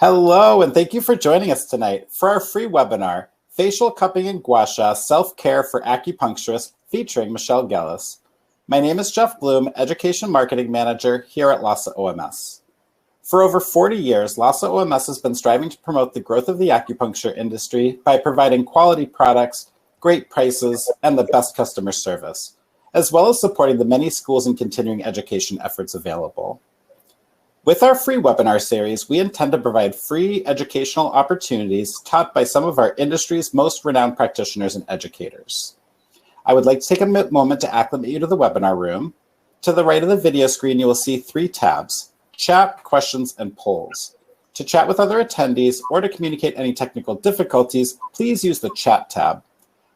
Hello, and thank you for joining us tonight for our free webinar, Facial Cupping and Gua Sha Self-Care for Acupuncturists, featuring Michelle Gellis. My name is Jeff Bloom, Education Marketing Manager here at LASA OMS. For over 40 years, LASA OMS has been striving to promote the growth of the acupuncture industry by providing quality products, great prices, and the best customer service, as well as supporting the many schools and continuing education efforts available. With our free webinar series, we intend to provide free educational opportunities taught by some of our industry's most renowned practitioners and educators. I would like to take a moment to acclimate you to the webinar room. To the right of the video screen, you will see 3 tabs: Chat, Questions, and Polls. To chat with other attendees or to communicate any technical difficulties, please use the Chat tab.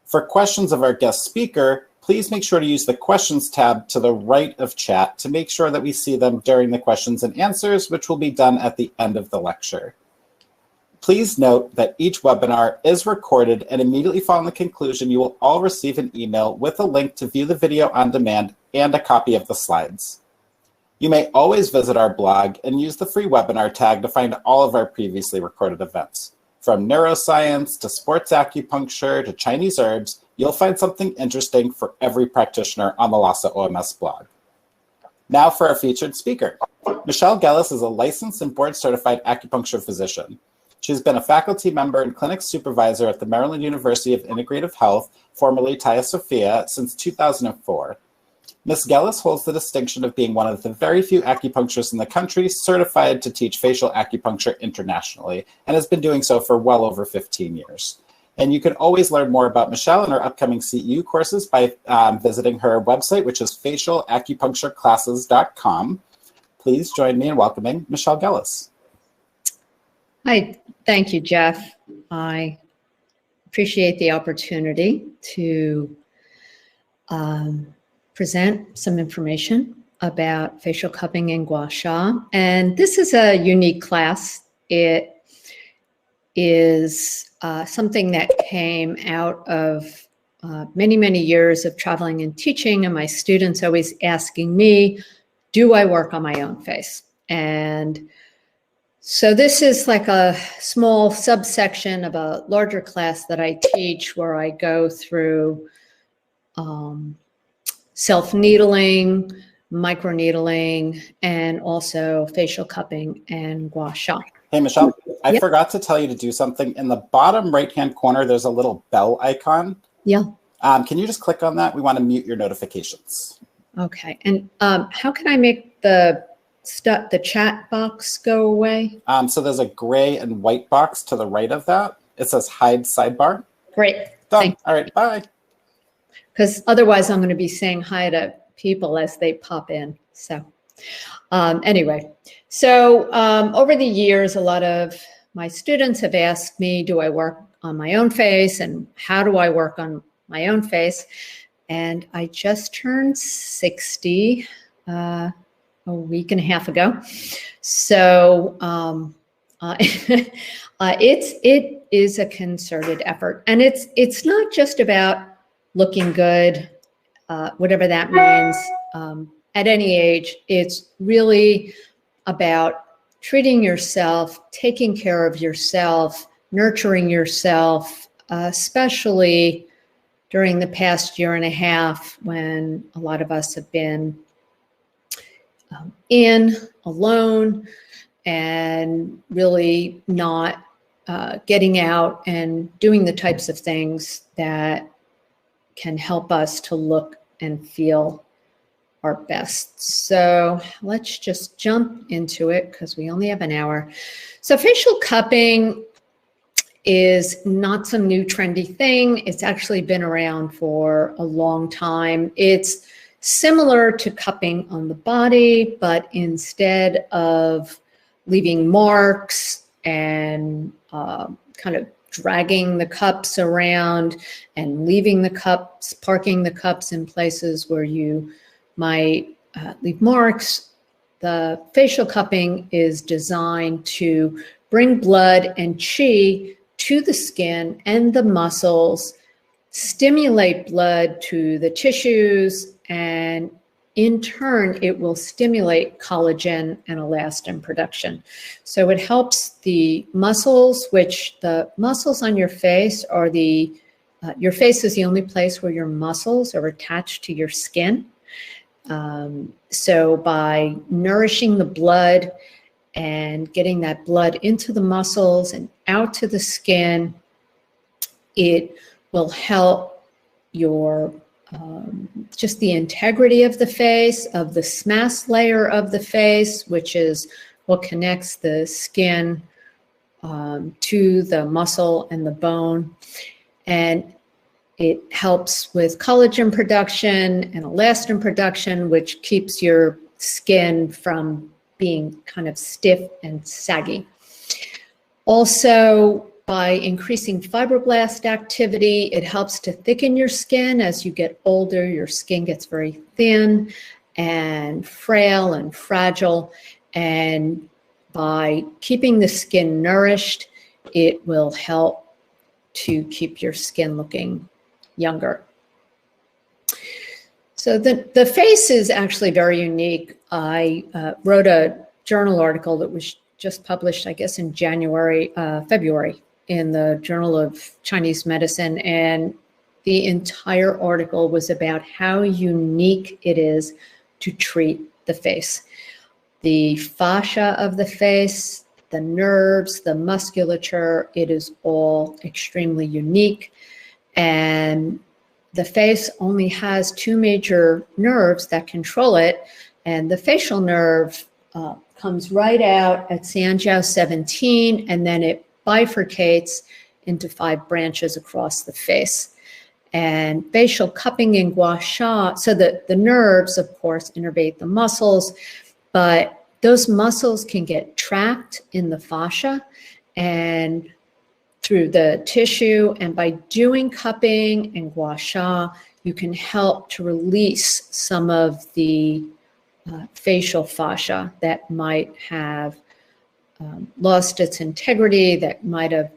For questions of our guest speaker, please make sure to use the Questions tab to the right of chat to make sure that we see them during the questions and answers, which will be done at the end of the lecture. Please note that each webinar is recorded, and immediately following the conclusion, you will all receive an email with a link to view the video on demand and a copy of the slides. You may always visit our blog and use the free webinar tag to find all of our previously recorded events. From neuroscience to sports acupuncture to Chinese herbs, you'll find something interesting for every practitioner on the LASA OMS blog. Now for our featured speaker. Michelle Gellis is a licensed and board-certified acupuncture physician. She's been a faculty member and clinic supervisor at the Maryland University of Integrative Health, formerly Taya Sophia, since 2004. Ms. Gellis holds the distinction of being one of the very few acupuncturists in the country certified to teach facial acupuncture internationally, and has been doing so for well over 15 years. And you can always learn more about Michelle and her upcoming CEU courses by visiting her website, which is fascialacupunctureclasses.com. Please join me in welcoming Michelle Gellis. Hi, thank you, Jeff. I appreciate the opportunity to present some information about facial cupping and Gua Sha. And this is a unique class. It is something that came out of many, many years of traveling and teaching, and my students always asking me, do I work on my own face? And so this is like a small subsection of a larger class that I teach, where I go through self-needling, microneedling, and also facial cupping and Gua Sha. Hey, Michelle, I forgot to tell you to do something. In the bottom right-hand corner, there's a little bell icon. Yeah. Can you just click on that? We want to mute your notifications. Okay. And how can I make the chat box go away? So there's a gray and white box to the right of that. It says hide sidebar. Great. Done. All right. Bye. Because otherwise I'm going to be saying hi to people as they pop in. So anyway, so over the years, a lot of my students have asked me, do I work on my own face, and how do I work on my own face? And I just turned 60 a week and a half ago. So it is a concerted effort, and it's not just about looking good, whatever that means. At any age, it's really about treating yourself, taking care of yourself, nurturing yourself, especially during the past year and a half when a lot of us have been alone and really not getting out and doing the types of things that can help us to look and feel our best. So let's just jump into it because we only have an hour. So facial cupping is not some new trendy thing. It's actually been around for a long time. It's similar to cupping on the body, but instead of leaving marks and kind of dragging the cups around and leaving the cups, parking the cups in places where you might leave marks, the facial cupping is designed to bring blood and qi to the skin and the muscles, stimulate blood to the tissues, and in turn, it will stimulate collagen and elastin production. So it helps the muscles, which the muscles on your face are your face is the only place where your muscles are attached to your skin. So by nourishing the blood and getting that blood into the muscles and out to the skin, it will help your just the integrity of the face, of the SMAS layer of the face, which is what connects the skin to the muscle and the bone. And it helps with collagen production and elastin production, which keeps your skin from being kind of stiff and saggy. Also, by increasing fibroblast activity, it helps to thicken your skin. As you get older, your skin gets very thin and frail and fragile. And by keeping the skin nourished, it will help to keep your skin looking younger. So the face is actually very unique. I wrote a journal article that was just published, I guess, in February, in the Journal of Chinese Medicine, and the entire article was about how unique it is to treat the face. The fascia of the face, the nerves, the musculature, it is all extremely unique. And the face only has two major nerves that control it, and the facial nerve comes right out at Sanjiao 17, and then it bifurcates into 5 branches across the face. And facial cupping in Gua Sha, so the nerves, of course, innervate the muscles, but those muscles can get trapped in the fascia and through the tissue. And by doing cupping and Gua Sha, you can help to release some of the facial fascia that might have lost its integrity, that might have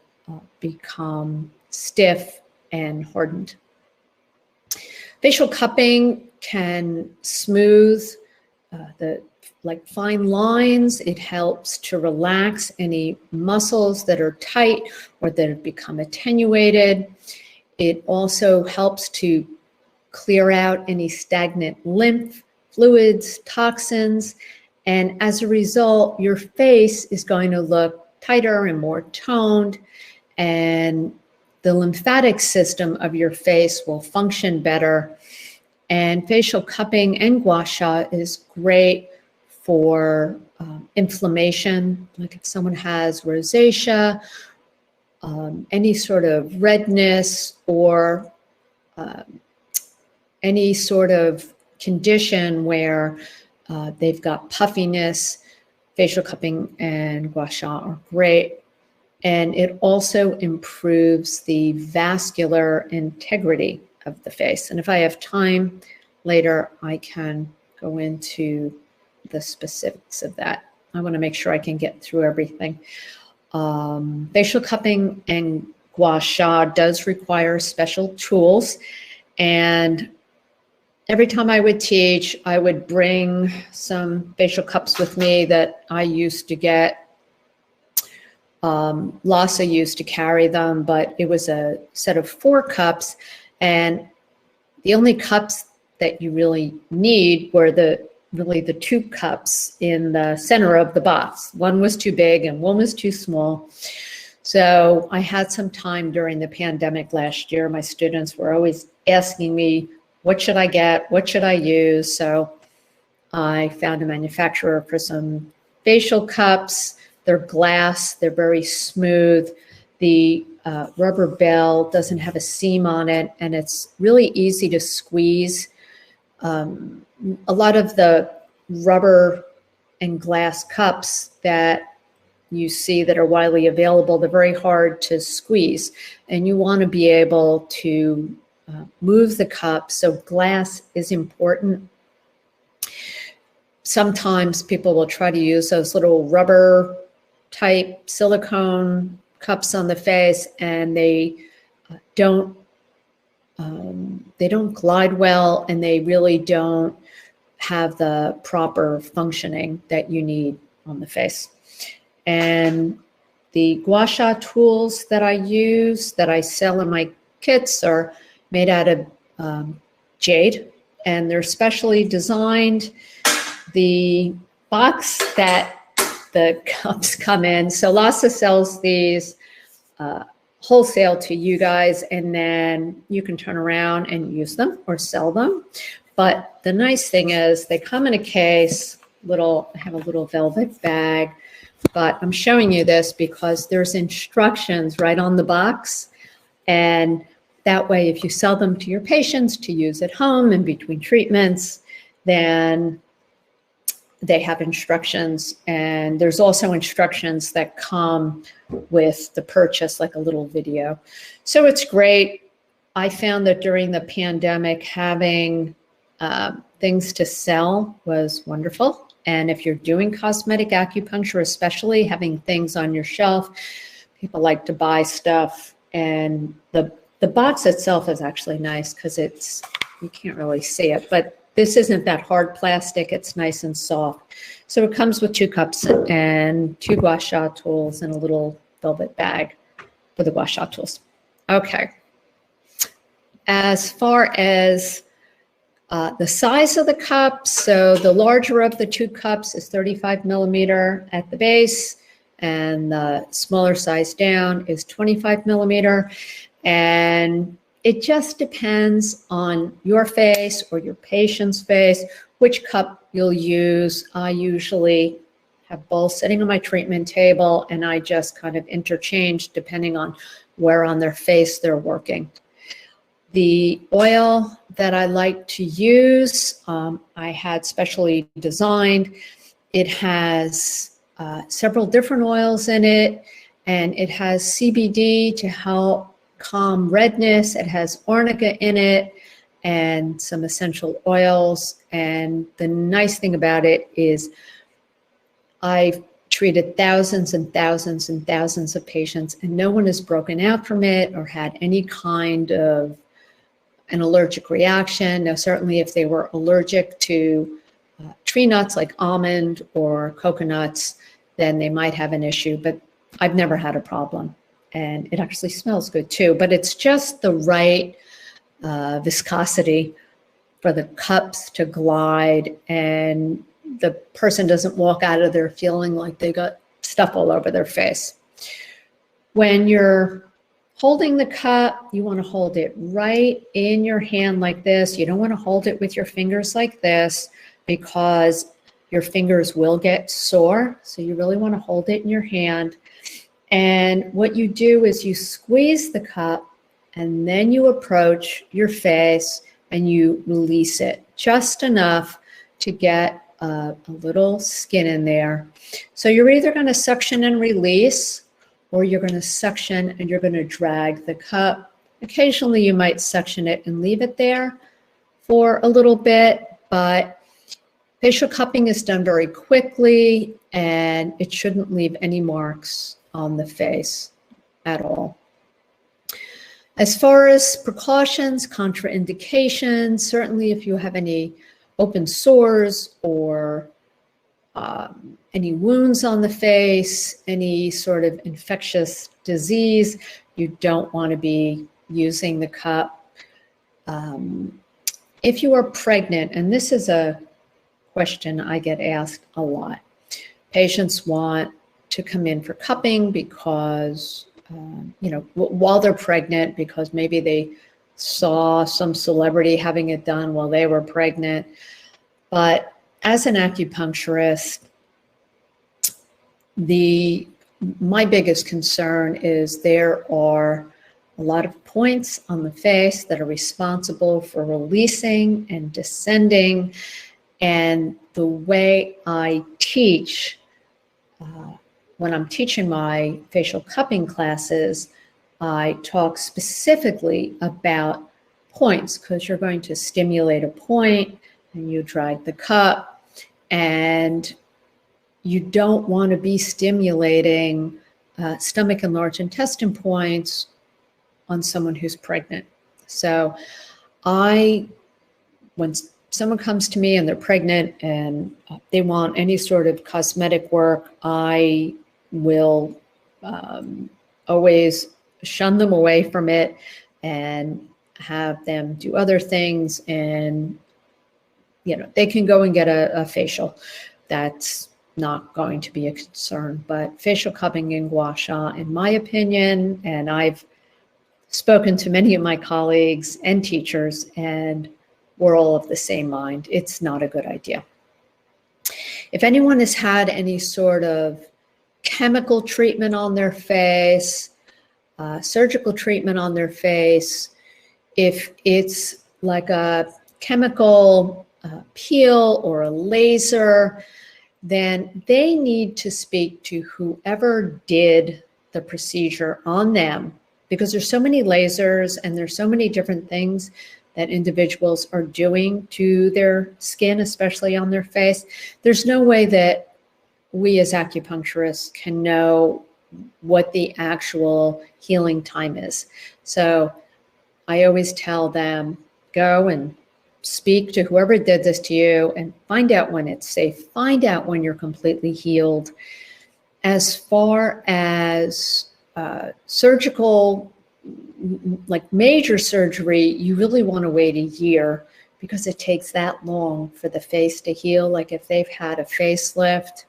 become stiff and hardened. Facial cupping can smooth like fine lines. It helps to relax any muscles that are tight or that have become attenuated. It also helps to clear out any stagnant lymph, fluids, toxins, and as a result, your face is going to look tighter and more toned, and the lymphatic system of your face will function better. And facial cupping and Gua Sha is great for inflammation, like if someone has rosacea, any sort of redness, or any sort of condition where they've got puffiness. Facial cupping and Gua Sha are great. And it also improves the vascular integrity of the face. And if I have time later, I can go into the specifics of that. I want to make sure I can get through everything. Facial cupping and Gua Sha does require special tools. And every time I would teach, I would bring some facial cups with me that I used to get. L.A.C used to carry them, but it was a set of 4 cups, and the only cups that you really need were really the 2 cups in the center of the box. One was too big and one was too small. So I had some time during the pandemic last year. My students were always asking me, what should I get? What should I use? So I found a manufacturer for some facial cups. They're glass, they're very smooth. The rubber bell doesn't have a seam on it, and it's really easy to squeeze. A lot of the rubber and glass cups that you see that are widely available, they're very hard to squeeze, and you want to be able to move the cup, so glass is important. Sometimes people will try to use those little rubber type silicone cups on the face, and they don't glide well, and they really don't have the proper functioning that you need on the face. And the Gua Sha tools that I use, that I sell in my kits, are made out of jade, and they're specially designed. The box that the cups come in, so L.A sells these wholesale to you guys, and then you can turn around and use them or sell them. But the nice thing is they come in a case, I have a little velvet bag, but I'm showing you this because there's instructions right on the box. And that way, if you sell them to your patients to use at home in between treatments, then they have instructions. And there's also instructions that come with the purchase, like a little video. So it's great. I found that during the pandemic, having things to sell was wonderful. And if you're doing cosmetic acupuncture, especially having things on your shelf, people like to buy stuff. And the box itself is actually nice because you can't really see it, but this isn't that hard plastic. It's nice and soft. So it comes with 2 cups and 2 Gua Sha tools and a little velvet bag for the Gua Sha tools. Okay. As far as the size of the cup, so the larger of the 2 cups is 35 millimeter at the base, and the smaller size down is 25 millimeter. And it just depends on your face or your patient's face, which cup you'll use. I usually have both sitting on my treatment table, and I just kind of interchange depending on where on their face they're working. The oil that I like to use, I had specially designed. It has several different oils in it, and it has CBD to help calm redness. It has arnica in it and some essential oils. And the nice thing about it is I've treated thousands and thousands and thousands of patients, and no one has broken out from it or had any kind of an allergic reaction. Now, certainly if they were allergic to tree nuts like almond or coconuts, then they might have an issue, but I've never had a problem. And it actually smells good too, but it's just the right viscosity for the cups to glide, and the person doesn't walk out of there feeling like they got stuff all over their face. When you're holding the cup, you want to hold it right in your hand like this. You don't want to hold it with your fingers like this because your fingers will get sore. So you really want to hold it in your hand. And what you do is you squeeze the cup, and then you approach your face and you release it just enough to get a little skin in there. So you're either going to suction and release, or you're going to suction and you're going to drag the cup. Occasionally you might suction it and leave it there for a little bit, but facial cupping is done very quickly, and it shouldn't leave any marks on the face at all. As far as precautions, contraindications, certainly if you have any open sores or any wounds on the face, any sort of infectious disease, you don't want to be using the cup. If you are pregnant, and this is a question I get asked a lot, patients want to come in for cupping because, while they're pregnant, because maybe they saw some celebrity having it done while they were pregnant. But as an acupuncturist, my biggest concern is there are a lot of points on the face that are responsible for releasing and descending. And the way I teach, when I'm teaching my facial cupping classes, I talk specifically about points, because you're going to stimulate a point and you drag the cup, and you don't want to be stimulating stomach and large intestine points on someone who's pregnant. So when someone comes to me and they're pregnant and they want any sort of cosmetic work, I will always shun them away from it and have them do other things. And, they can go and get a facial. That's not going to be a concern. But facial cupping and Gua Sha, in my opinion, and I've spoken to many of my colleagues and teachers, and we're all of the same mind. It's not a good idea. If anyone has had any sort of chemical treatment on their face, surgical treatment on their face, if it's like a chemical peel or a laser, then they need to speak to whoever did the procedure on them, because there's so many lasers and there's so many different things that individuals are doing to their skin, especially on their face. There's no way that we as acupuncturists can know what the actual healing time is. So I always tell them, go and speak to whoever did this to you and find out when it's safe. Find out when you're completely healed. As far as surgical, like major surgery, you really want to wait a year because it takes that long for the face to heal. Like if they've had a facelift,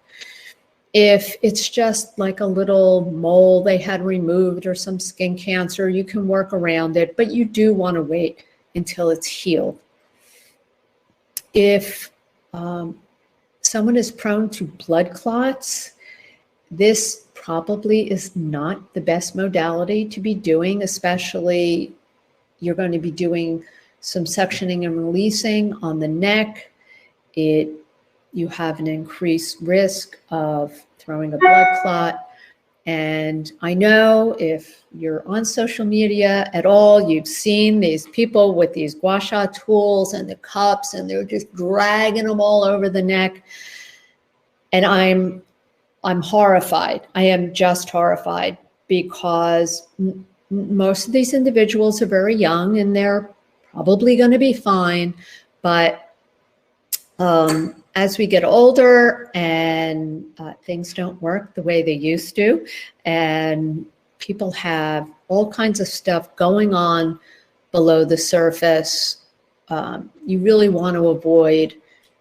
if it's just like a little mole they had removed or some skin cancer, you can work around it, but you do want to wait until it's healed. If someone is prone to blood clots, this probably is not the best modality to be doing, especially you're going to be doing some suctioning and releasing on the neck. You have an increased risk of throwing a blood clot. And I know if you're on social media at all, you've seen these people with these Gua Sha tools and the cups, and they're just dragging them all over the neck. And I'm horrified. I am just horrified because most of these individuals are very young and they're probably going to be fine. But as we get older and things don't work the way they used to, and people have all kinds of stuff going on below the surface, you really want to avoid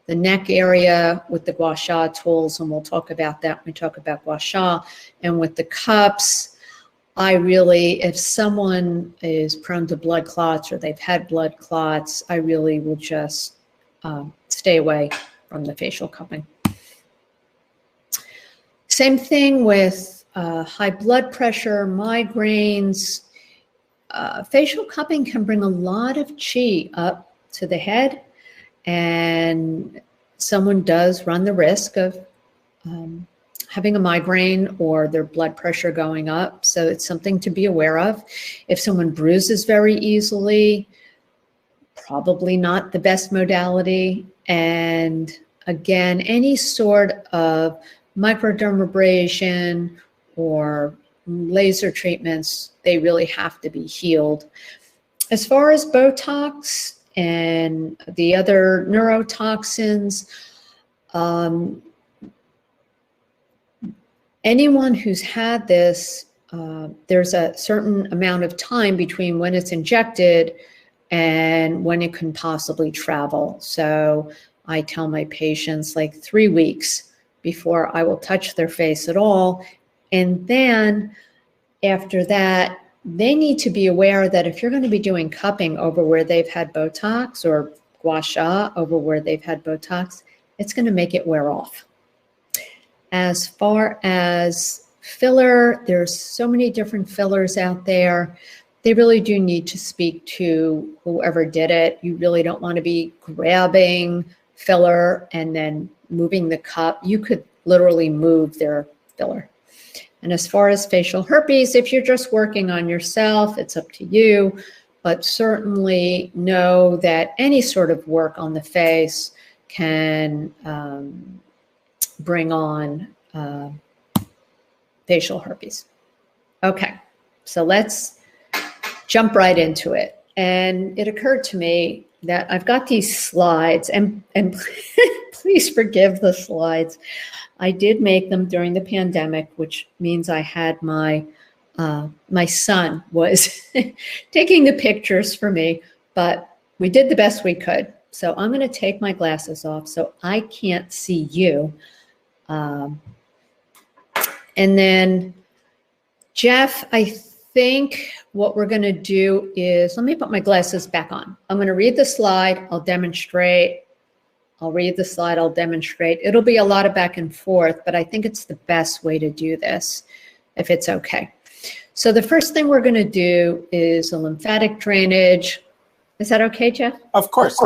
the neck area with the Gua Sha tools, and we'll talk about that when we talk about Gua Sha. And with the cups, if someone is prone to blood clots or they've had blood clots, I really will just stay away from the facial cupping. Same thing with high blood pressure, migraines. Facial cupping can bring a lot of qi up to the head, and someone does run the risk of having a migraine or their blood pressure going up. So it's something to be aware of. If someone bruises very easily, probably not the best modality. And again, any sort of microdermabrasion or laser treatments, they really have to be healed. As far as Botox and the other neurotoxins, anyone who's had this, there's a certain amount of time between when it's injected and when it can possibly travel. So I tell my patients like 3 weeks before I will touch their face at all. And then after that, they need to be aware that if you're going to be doing cupping over where they've had Botox or Gua Sha over where they've had Botox, it's going to make it wear off. As far as filler, there's so many different fillers out there. They really do need to speak to whoever did it. You really don't want to be grabbing filler and then moving the cup. You could literally move their filler. And as far as facial herpes, if you're just working on yourself, it's up to you. But certainly know that any sort of work on the face can bring on facial herpes. Okay, so let's jump right into it. And it occurred to me that I've got these slides, and please forgive the slides. I did make them during the pandemic, which means I had my son was taking the pictures for me, but we did the best we could. So I'm going to take my glasses off so I can't see you. And then, Jeff, I think what we're going to do is, let me put my glasses back on. I'm going to read the slide. I'll demonstrate. I'll read the slide. I'll demonstrate. It'll be a lot of back and forth, but I think it's the best way to do this, if it's okay. So the first thing we're going to do is a lymphatic drainage. Is that okay, Jeff? Of course.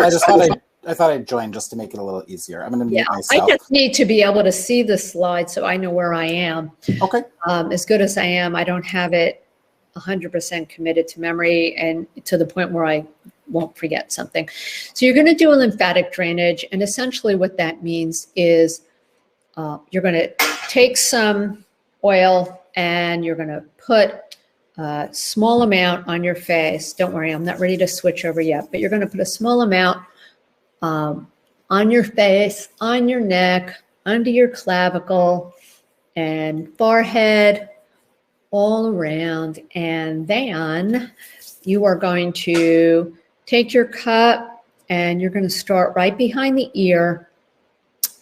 I thought I'd join just to make it a little easier. I'm going to mute myself. I just need to be able to see the slide so I know where I am. Okay. As good as I am, I don't have it 100% committed to memory and to the point where I won't forget something. So you're going to do a lymphatic drainage, and essentially what that means is you're going to take some oil and you're going to put a small amount on your face. Don't worry, I'm not ready to switch over yet, but you're going to put a small amount on your face, on your neck, under your clavicle, and forehead, all around. And then you are going to take your cup and you're going to start right behind the ear.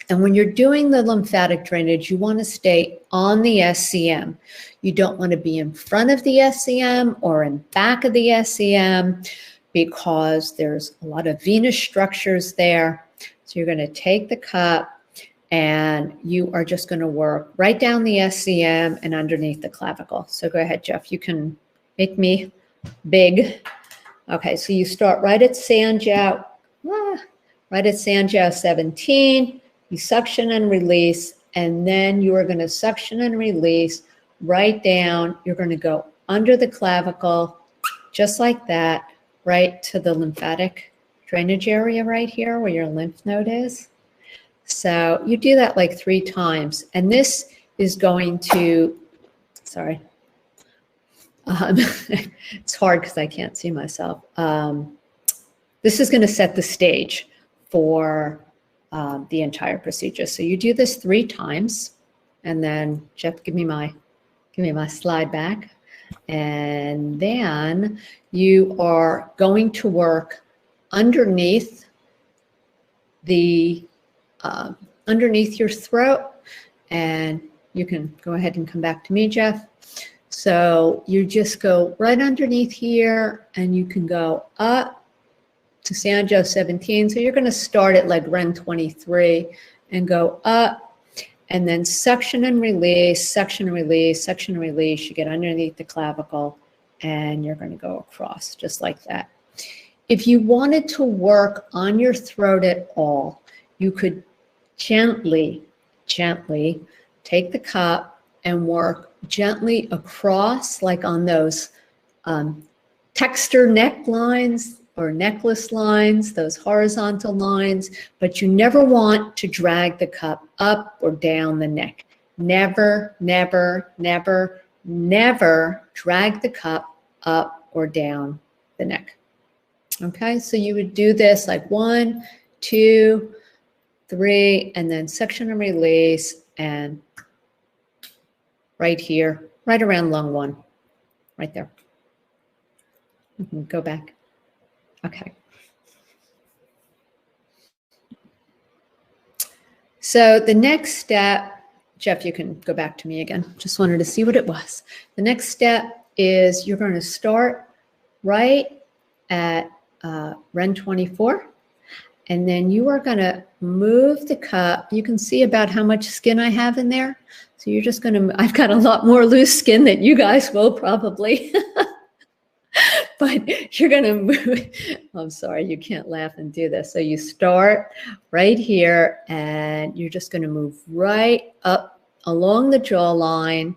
And when you're doing the lymphatic drainage, you want to stay on the SCM. You don't want to be in front of the SCM or in back of the SCM because there's a lot of venous structures there. So you're going to take the cup and you are just going to work right down the SCM and underneath the clavicle. So go ahead, Jeff. You can make me big. Okay, so you start right at Sanjiao, right at Sanjiao 17. You suction and release, and then you are going to suction and release right down. You're going to go under the clavicle, just like that, right to the lymphatic drainage area right here where your lymph node is. So you do that like 3 times, and this is going to, sorry, it's hard because I can't see myself. This is going to set the stage for the entire procedure. So you do this 3 times, and then Jeff, give me my slide back, and then you are going to work underneath the underneath your throat, and you can go ahead and come back to me, Jeff. So you just go right underneath here, and you can go up to Sanjiao 17. So you're going to start at like Ren 23 and go up, and then suction and release, suction and release, suction and release. You get underneath the clavicle, and you're going to go across just like that. If you wanted to work on your throat at all, you could gently take the cup and work gently across, like on those texture necklines or necklace lines, those horizontal lines, but you never want to drag the cup up or down the neck. Never, never, never, never drag the cup up or down the neck. Okay, so you would do this like 1, 2, 3, and then suction and release, and right here, right around lung 1, right there. Go back. Okay. So the next step, Jeff, you can go back to me again. Just wanted to see what it was. The next step is you're going to start right at Ren 24. And then you are going to move the cup. You can see about how much skin I have in there. So you're just going to, I've got a lot more loose skin than you guys will probably. But you're going to move. I'm sorry, you can't laugh and do this. So you start right here, and you're just going to move right up along the jawline.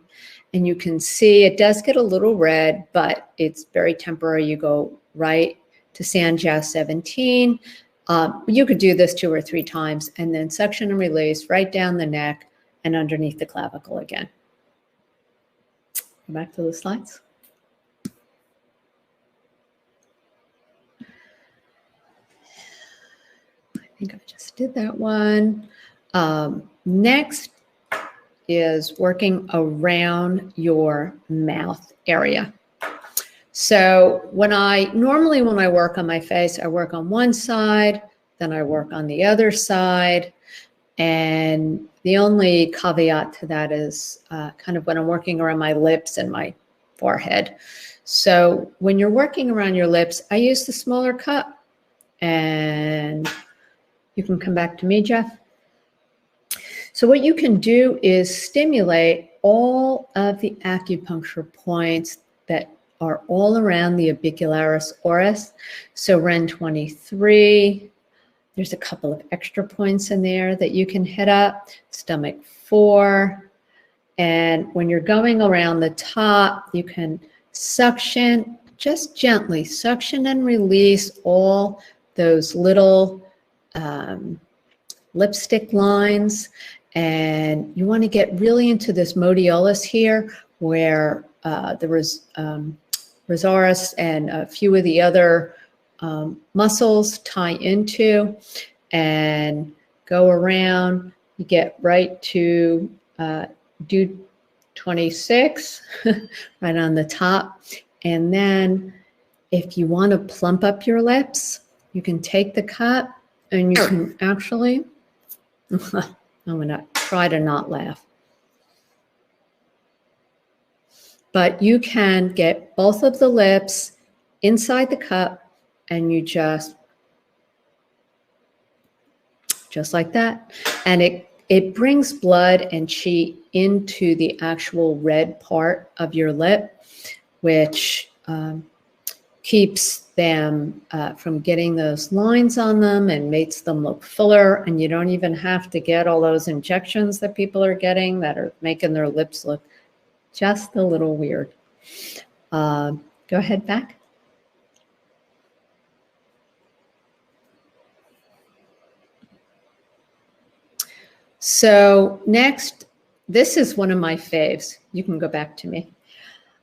And you can see it does get a little red, but it's very temporary. You go right to Sanjiao 17. You could do this 2 or 3 times, and then suction and release right down the neck and underneath the clavicle again. Go back to the slides. think I just did that one. Next is working around your mouth area. So normally when I work on my face, I work on one side, then I work on the other side. And the only caveat to that is kind of when I'm working around my lips and my forehead. So when you're working around your lips, I use the smaller cup. And you can come back to me, Jeff. So what you can do is stimulate all of the acupuncture points that are all around the orbicularis oris. So REN 23, there's a couple of extra points in there that you can hit up, stomach 4. And when you're going around the top, you can suction, just gently suction and release all those little lipstick lines. And you want to get really into this modiolus here, where there was rosaris and a few of the other muscles tie into, and go around. You get right to do 26 right on the top. And then if you want to plump up your lips, you can take the cup and you can actually, I'm going to try to not laugh. But you can get both of the lips inside the cup, and you just like that. And it brings blood and qi into the actual red part of your lip, which keeps them from getting those lines on them and makes them look fuller. And you don't even have to get all those injections that people are getting that are making their lips look just a little weird. Go ahead, back. So next, this is one of my faves. You can go back to me.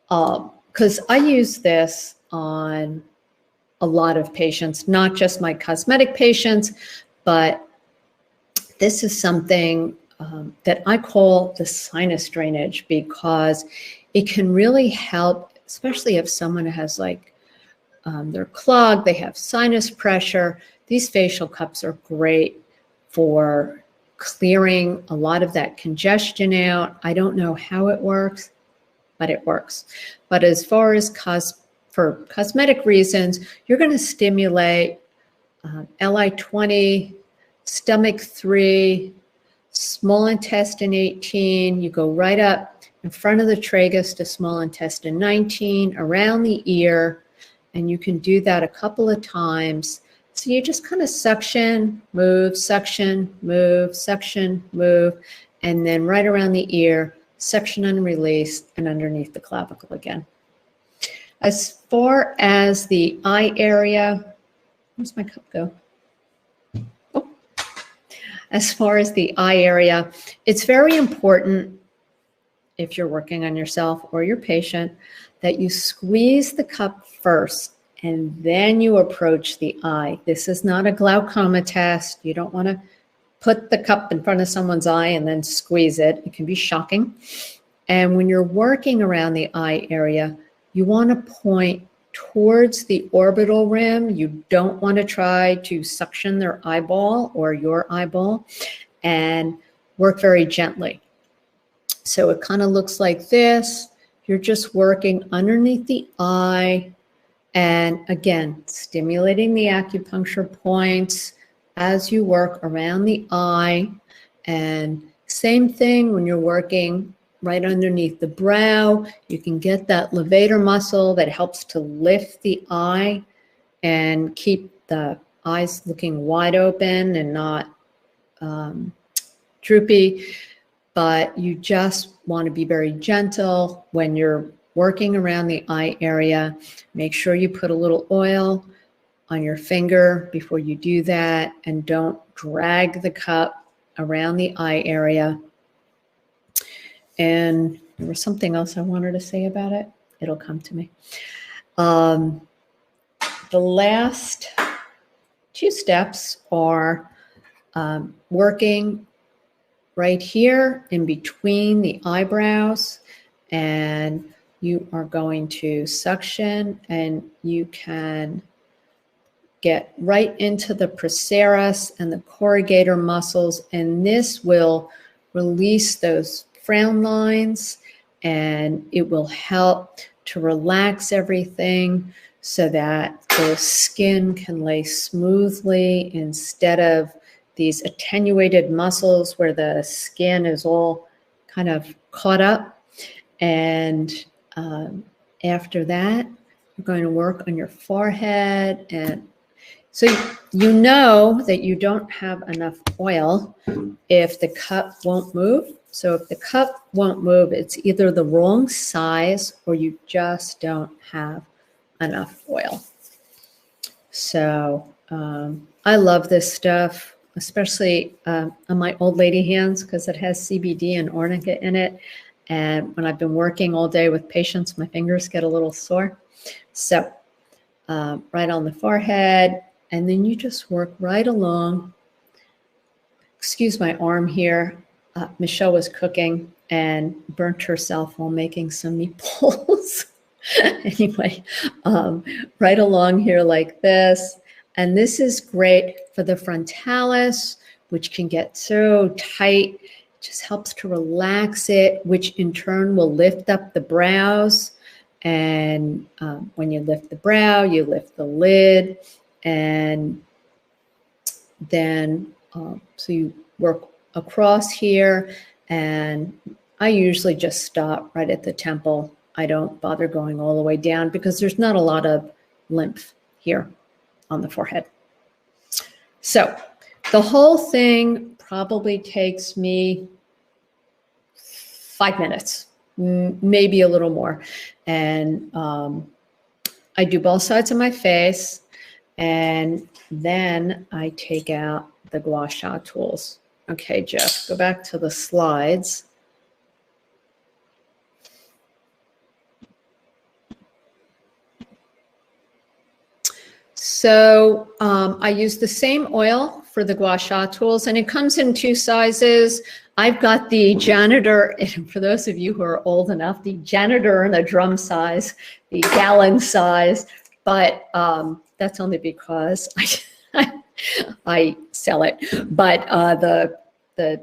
Because I use this on a lot of patients, not just my cosmetic patients, but this is something that I call the sinus drainage, because it can really help, especially if someone has like they're clogged, they have sinus pressure. These facial cups are great for clearing a lot of that congestion out. I don't know how it works, but it works. But as far as for cosmetic reasons, you're going to stimulate Li 20, stomach 3, small intestine 18. You go right up in front of the tragus to small intestine 19, around the ear, and you can do that a couple of times. So you just kind of suction, move, suction, move, suction, move, and then right around the ear, suction and release, and underneath the clavicle again. As far as the eye area, where's my cup go? Oh. As far as the eye area, it's very important, if you're working on yourself or your patient, that you squeeze the cup first and then you approach the eye. This is not a glaucoma test. You don't want to put the cup in front of someone's eye and then squeeze it. It can be shocking. And when you're working around the eye area, you want to point towards the orbital rim. You don't want to try to suction their eyeball or your eyeball, and work very gently. So it kind of looks like this. You're just working underneath the eye, and again, stimulating the acupuncture points as you work around the eye. And same thing when you're working right underneath the brow. You can get that levator muscle that helps to lift the eye and keep the eyes looking wide open and not droopy. But you just want to be very gentle when you're working around the eye area. Make sure you put a little oil on your finger before you do that, and don't drag the cup around the eye area. And there was something else I wanted to say about it. It'll come to me. The last two steps are working right here in between the eyebrows, and you are going to suction, and you can get right into the procerus and the corrugator muscles, and this will release those frown lines, and it will help to relax everything so that the skin can lay smoothly instead of these attenuated muscles where the skin is all kind of caught up. And after that, you're going to work on your forehead. And so you know that you don't have enough oil if the cup won't move. So if the cup won't move, it's either the wrong size or you just don't have enough oil. So I love this stuff, especially on my old lady hands, because it has CBD and arnica in it. And when I've been working all day with patients, my fingers get a little sore. So right on the forehead, and then you just work right along. Excuse my arm here. Michelle was cooking and burnt herself while making some meatballs. Anyway, right along here like this. And this is great for the frontalis, which can get so tight. It just helps to relax it, which in turn will lift up the brows. And when you lift the brow, you lift the lid. And then, so you work across here. And I usually just stop right at the temple. I don't bother going all the way down because there's not a lot of lymph here on the forehead. So the whole thing probably takes me 5 minutes, maybe a little more. And I do both sides of my face, and then I take out the Gua Sha tools. Okay, Jeff, go back to the slides. So I use the same oil for the Gua Sha tools, and it comes in 2 sizes. I've got the janitor, and for those of you who are old enough, the janitor and the drum size, the gallon size, but that's only because I sell it. But the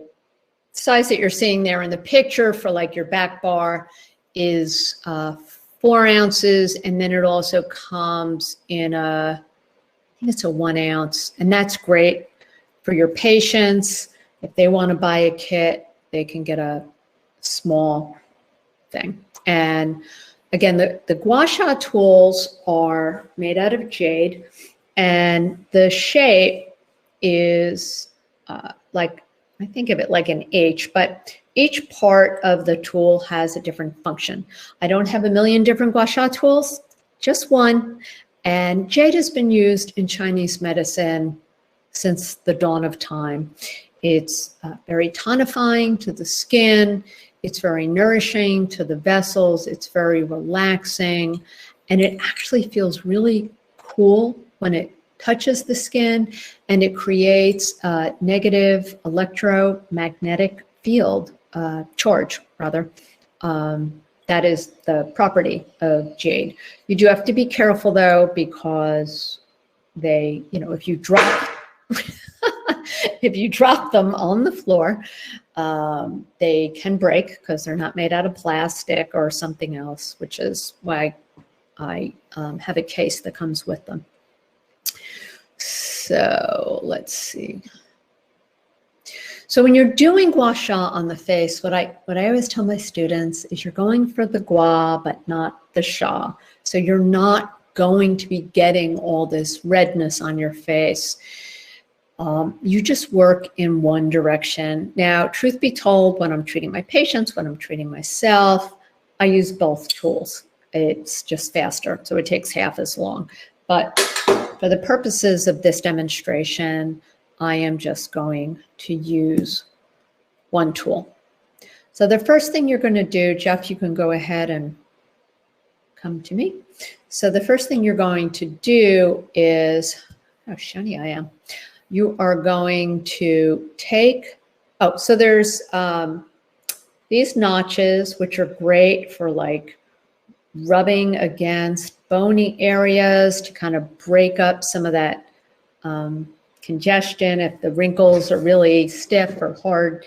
size that you're seeing there in the picture for like your back bar is 4 ounces, and then it also comes in I think it's a 1 ounce, and that's great for your patients. If they want to buy a kit, they can get a small thing. And again, the Gua Sha tools are made out of jade, and the shape is like, I think of it like an H, but each part of the tool has a different function. I don't have a million different Gua Sha tools, just one. And jade has been used in Chinese medicine since the dawn of time. It's very tonifying to the skin. It's very nourishing to the vessels. It's very relaxing. And it actually feels really cool when it touches the skin, and it creates a negative electromagnetic field, charge rather. That is the property of jade. You do have to be careful though, because they, you know, if you drop if you drop them on the floor, they can break because they're not made out of plastic or something else, which is why I have a case that comes with them. So let's see. So when you're doing Gua Sha on the face, what I always tell my students is you're going for the Gua, but not the Sha. So you're not going to be getting all this redness on your face. You just work in one direction. Now, truth be told, when I'm treating my patients, when I'm treating myself, I use both tools. It's just faster, so it takes half as long. But for the purposes of this demonstration, I am just going to use one tool. So the first thing you're going to do, Jeff, you can go ahead and come to me. So the first thing you're going to do is, how shiny I am. you are going to take, so there's these notches, which are great for like rubbing against bony areas to kind of break up some of that congestion if the wrinkles are really stiff or hard.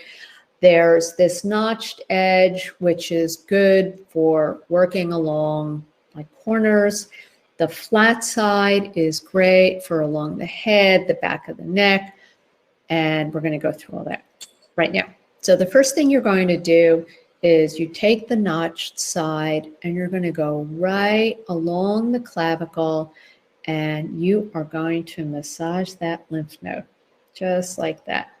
There's this notched edge, which is good for working along like corners. The flat side is great for along the head, the back of the neck, and we're going to go through all that right now. So the first thing you're going to do is you take the notched side and you're going to go right along the clavicle, and you are going to massage that lymph node, just like that.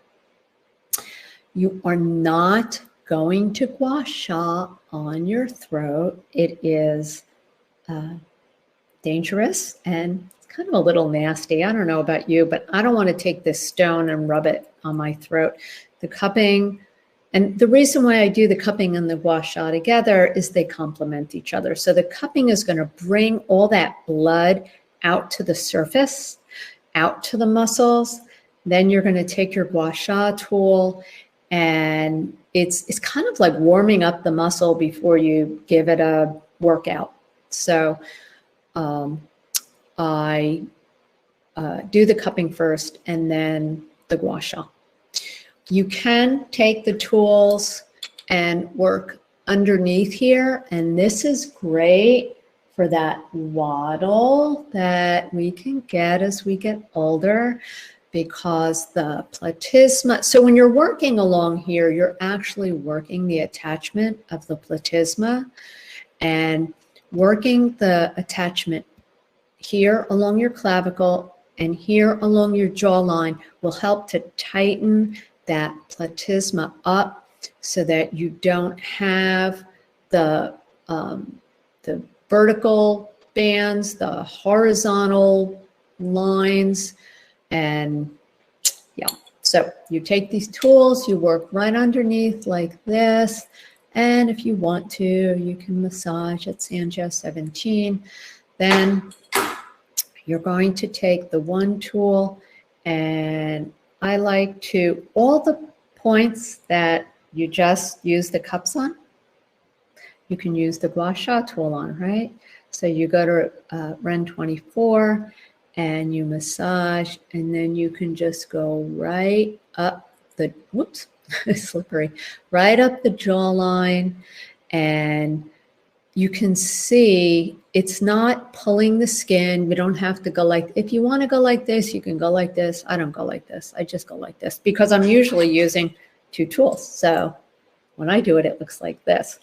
You are not going to Gua Sha on your throat. It is dangerous and it's kind of a little nasty. I don't know about you, but I don't want to take this stone and rub it on my throat. The cupping, and the reason why I do the cupping and the Gua Sha together is they complement each other. So the cupping is going to bring all that blood out to the surface, out to the muscles. Then you're going to take your Gua Sha tool, and it's kind of like warming up the muscle before you give it a workout. So I do the cupping first and then the Gua Sha. You can take the tools and work underneath here, and this is great for that waddle that we can get as we get older, because the platysma, so when you're working along here, you're actually working the attachment of the platysma, and working the attachment here along your clavicle and here along your jawline will help to tighten that platysma up so that you don't have the vertical bands, the horizontal lines. And yeah, so you take these tools, you work right underneath like this. And if you want to, you can massage at Sanjay 17. Then you're going to take the one tool, and I like to, all the points that you just use the cups on, you can use the Gua Sha tool on, right? So you go to Ren 24 and you massage, and then you can just go right up the, whoops, slippery, right up the jawline, and you can see it's not pulling the skin. You don't have to go like, if you want to go like this, you can go like this. I don't go like this. I just go like this because I'm usually using two tools. So when I do it, it looks like this.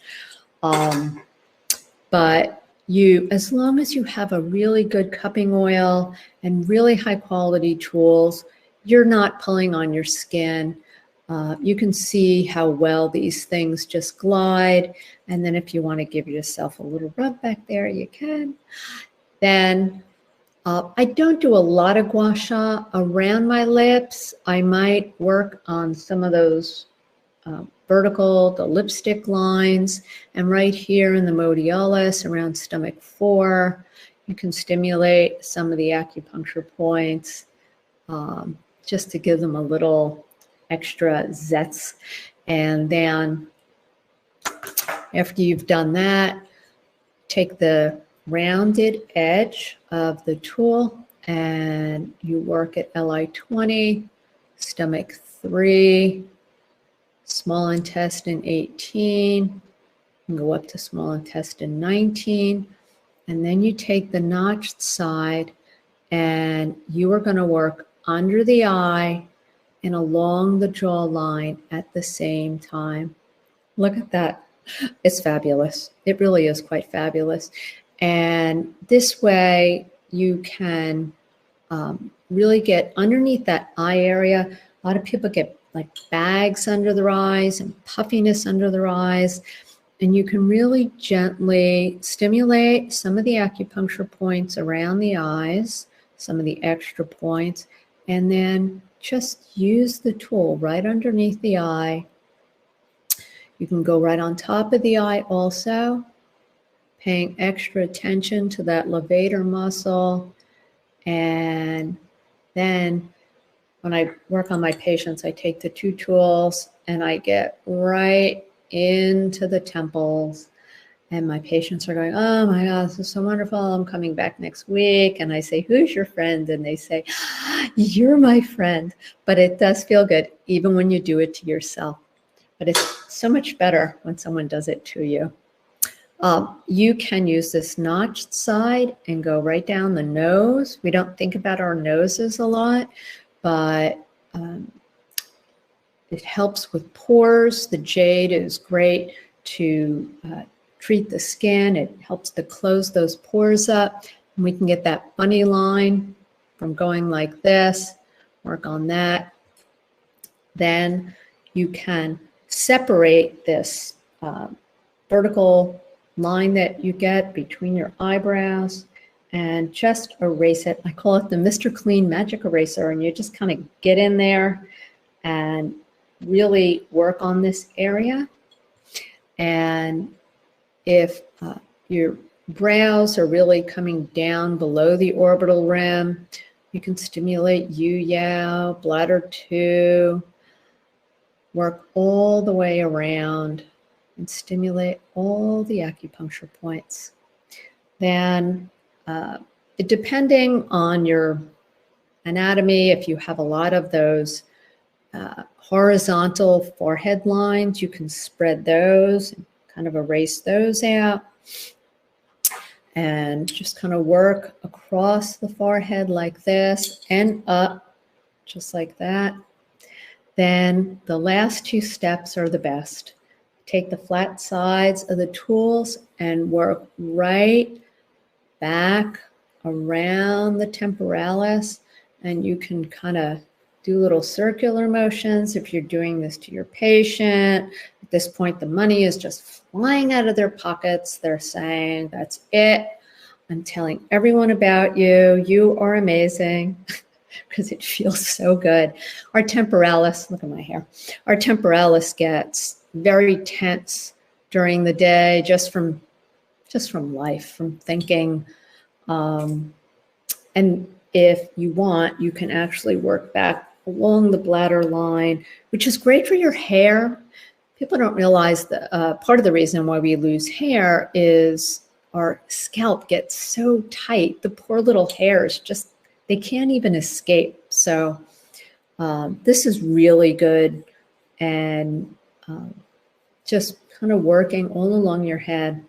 But you, as long as you have a really good cupping oil and really high quality tools, you're not pulling on your skin. You can see how well these things just glide. And then if you want to give yourself a little rub back there, you can. Then I don't do a lot of Gua Sha around my lips. I might work on some of those vertical, the lipstick lines, and right here in the modiolus around stomach 4, you can stimulate some of the acupuncture points just to give them a little extra zets. And then after you've done that, take the rounded edge of the tool and you work at LI 20, stomach 3, small intestine 18, and go up to small intestine 19. And then you take the notched side and you are going to work under the eye and along the jawline at the same time. Look at that. It's fabulous. It really is quite fabulous. And this way you can really get underneath that eye area. A lot of people get like bags under their eyes and puffiness under their eyes. And you can really gently stimulate some of the acupuncture points around the eyes, some of the extra points, and then just use the tool right underneath the eye. You can go right on top of the eye also, paying extra attention to that levator muscle. And then when I work on my patients, I take the two tools and I get right into the temples. And my patients are going, oh my God, this is so wonderful. I'm coming back next week. And I say, who's your friend? And they say, you're my friend. But it does feel good, even when you do it to yourself. But it's so much better when someone does it to you. You can use this notched side and go right down the nose. We don't think about our noses a lot, but it helps with pores. The jade is great to treat the skin. It helps to close those pores up. And we can get that bunny line from going like this, work on that. Then you can separate this vertical line that you get between your eyebrows and just erase it. I call it the Mr. Clean Magic Eraser, and you just kind of get in there and really work on this area. And if your brows are really coming down below the orbital rim, you can stimulate Yu-Yao, bladder 2, work all the way around and stimulate all the acupuncture points. Then, depending on your anatomy, if you have a lot of those horizontal forehead lines, you can spread those, kind of erase those out, and just kind of work across the forehead like this and up, just like that. Then the last two steps are the best. Take the flat sides of the tools and work right back around the temporalis, and you can kind of do little circular motions if you're doing this to your patient. At this point, the money is just flying out of their pockets. They're saying, that's it. I'm telling everyone about you. You are amazing, because it feels so good. Our temporalis, look at my hair. Our temporalis gets very tense during the day just from life, from thinking. And if you want, you can actually work back along the bladder line, which is great for your hair. People don't realize that part of the reason why we lose hair is our scalp gets so tight. The poor little hairs just, they can't even escape. So this is really good. And just kind of working all along your head.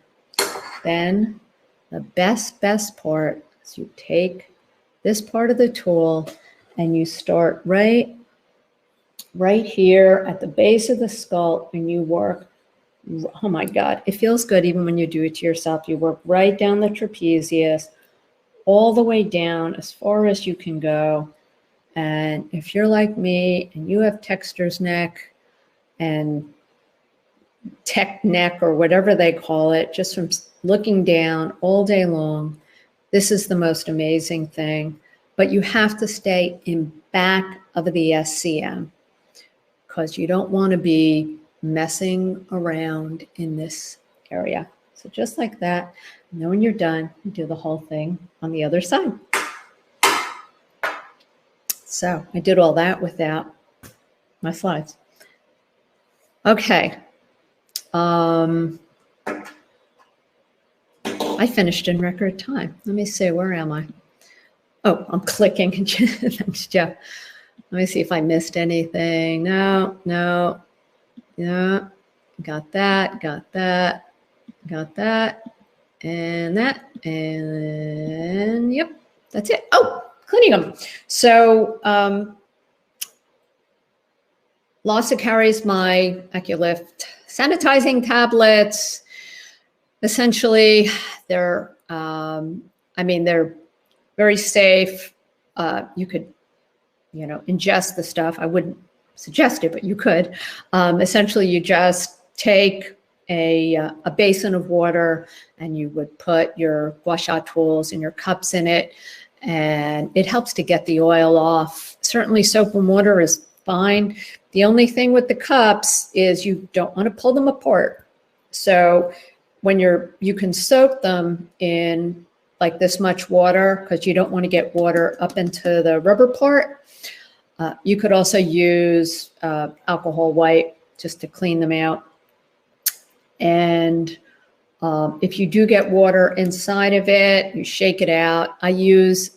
Then the best part is you take this part of the tool and you start right here at the base of the skull, and you work, oh my God, it feels good even when you do it to yourself. You work right down the trapezius, all the way down as far as you can go. And if you're like me and you have texture's neck and tech neck or whatever they call it, just from looking down all day long, this is the most amazing thing. But you have to stay in back of the SCM, because you don't want to be messing around in this area. So just like that, and then when you're done, you do the whole thing on the other side. So I did all that without my slides. Okay. I finished in record time. Let me see, where am I? Oh, I'm clicking. Thanks, Jeff. Let me see if I missed anything. No. Yeah. Got that. And that. And yep, that's it. Oh, cleaning them. So L.A carries my AccuLift sanitizing tablets. Essentially, they're very safe. You could, ingest the stuff. I wouldn't suggest it, but you could. Essentially, you just take a basin of water and you would put your Gua Sha tools and your cups in it, and it helps to get the oil off. Certainly, soap and water is fine. The only thing with the cups is you don't want to pull them apart. So when you can soak them in like this much water, because you don't want to get water up into the rubber part. You could also use alcohol white just to clean them out. And if you do get water inside of it, you shake it out. I use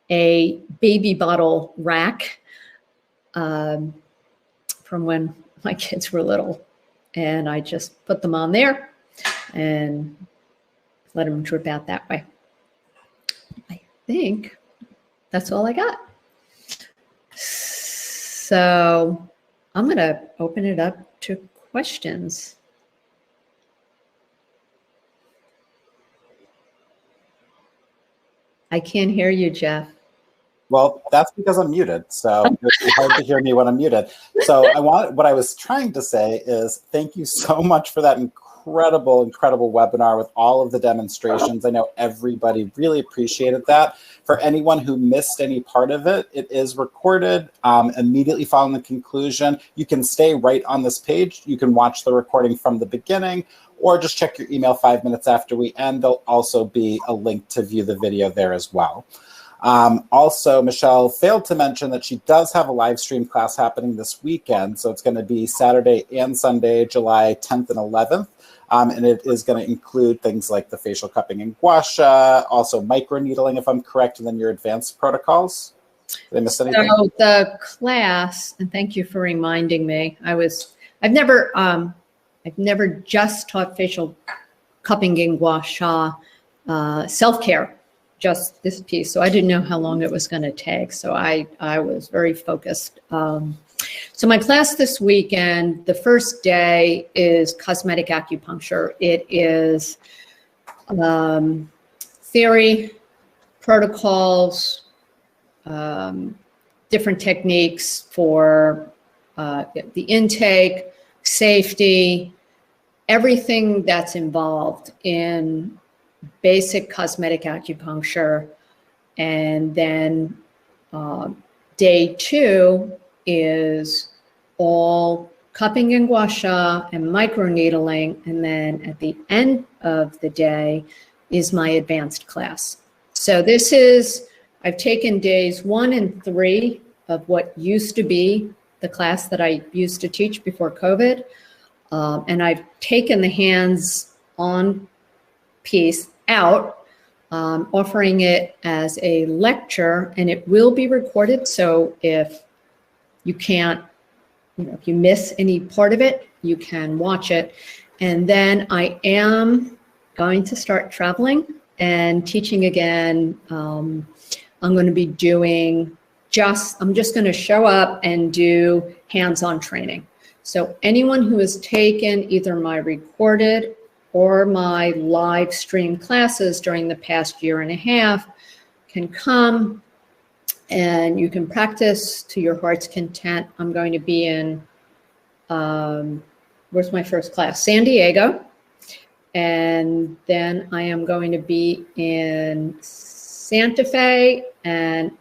a baby bottle rack from when my kids were little. And I just put them on there and let them drip out that way. I think that's all I got. So I'm going to open it up to questions. I can't hear you, Jeff. Well, that's because I'm muted, so it's hard to hear me when I'm muted. So what I was trying to say is thank you so much for that incredible webinar with all of the demonstrations. I know everybody really appreciated that. For anyone who missed any part of it, it is recorded immediately following the conclusion. You can stay right on this page. You can watch the recording from the beginning, or just check your email 5 minutes after we end. There'll also be a link to view the video there as well. Also, Michelle failed to mention that she does have a live stream class happening this weekend. So it's going to be Saturday and Sunday, July 10th and 11th. And it is going to include things like the facial cupping and Gua Sha, also microneedling, if I'm correct, and then your advanced protocols. Did I miss anything? So the class, and thank you for reminding me, I've never just taught facial cupping and Gua Sha, self-care, just this piece. So I didn't know how long it was going to take. So I was very focused. So my class this weekend, the first day is cosmetic acupuncture. It is theory, protocols, different techniques for the intake, safety, everything that's involved in basic cosmetic acupuncture. And then day 2 is all cupping and Gua Sha and microneedling. And then at the end of the day is my advanced class. So this is, I've taken days 1 and 3 of what used to be the class that I used to teach before COVID. And I've taken the hands-on piece out, offering it as a lecture, and it will be recorded. So if you can't, if you miss any part of it, you can watch it. And then I am going to start traveling and teaching again. I'm going to be doing I'm just going to show up and do hands-on training. So anyone who has taken either my recorded or my live stream classes during the past year and a half can come and you can practice to your heart's content. I'm going to be in, where's my first class? San Diego. And then I am going to be in Santa Fe and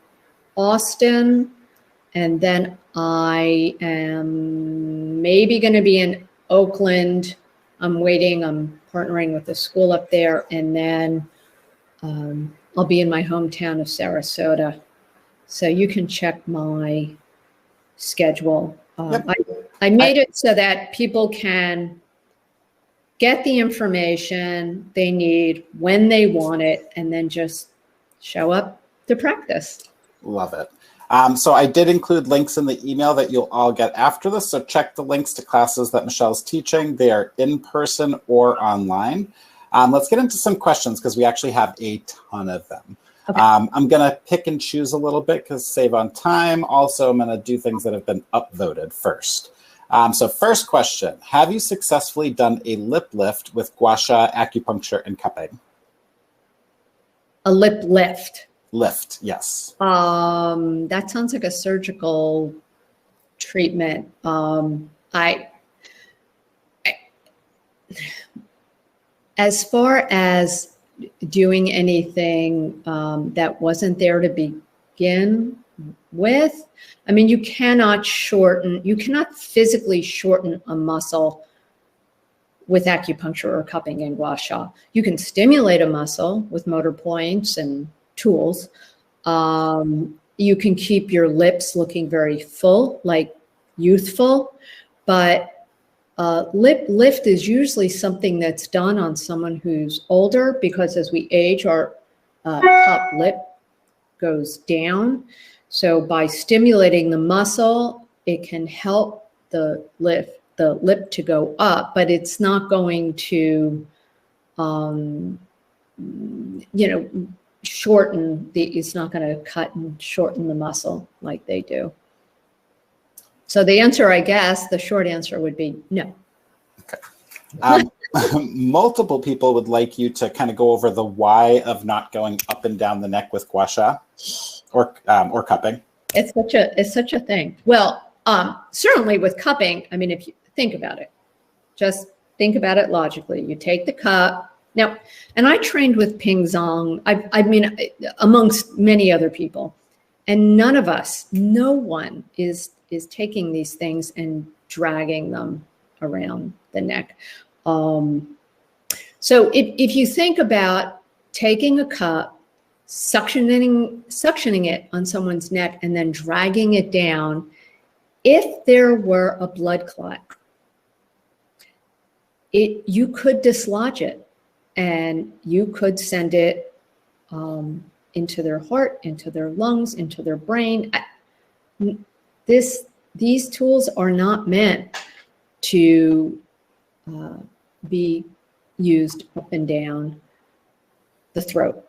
Austin. And then I am maybe going to be in Oakland. I'm waiting. I'm partnering with a school up there. And then I'll be in my hometown of Sarasota. So you can check my schedule. Yep. I made it so that people can get the information they need when they want it and then just show up to practice. Love it. So I did include links in the email that you'll all get after this. So check the links to classes that Michelle's teaching. They are in person or online. Let's get into some questions because we actually have a ton of them. Okay. I'm going to pick and choose a little bit because save on time. Also, I'm going to do things that have been upvoted first. So first question, have you successfully done a lip lift with Gua Sha, acupuncture, and cupping? A lip lift? Lift, yes. That sounds like a surgical treatment. As far as doing anything that wasn't there to begin with, I mean, you cannot physically shorten a muscle with acupuncture or cupping and Gua Sha. You can stimulate a muscle with motor points and tools, you can keep your lips looking very full, like youthful, but lip lift is usually something that's done on someone who's older, because as we age, our top lip goes down. So by stimulating the muscle, it can help the lip to go up, but it's not going to, shorten it's not going to cut and shorten the muscle like they do. So the answer, I guess, the short answer would be no. Okay. Multiple people would like you to kind of go over the why of not going up and down the neck with Gua Sha or cupping. It's such a thing. Well, certainly with cupping, I mean, if you think about it, just think about it logically. You take the cup. Now, and I trained with Ping Zong, I mean, amongst many other people, and no one is taking these things and dragging them around the neck. So if you think about taking a cup, suctioning it on someone's neck and then dragging it down, if there were a blood clot, you could dislodge it. And you could send it into their heart, into their lungs, into their brain. These tools are not meant to be used up and down the throat.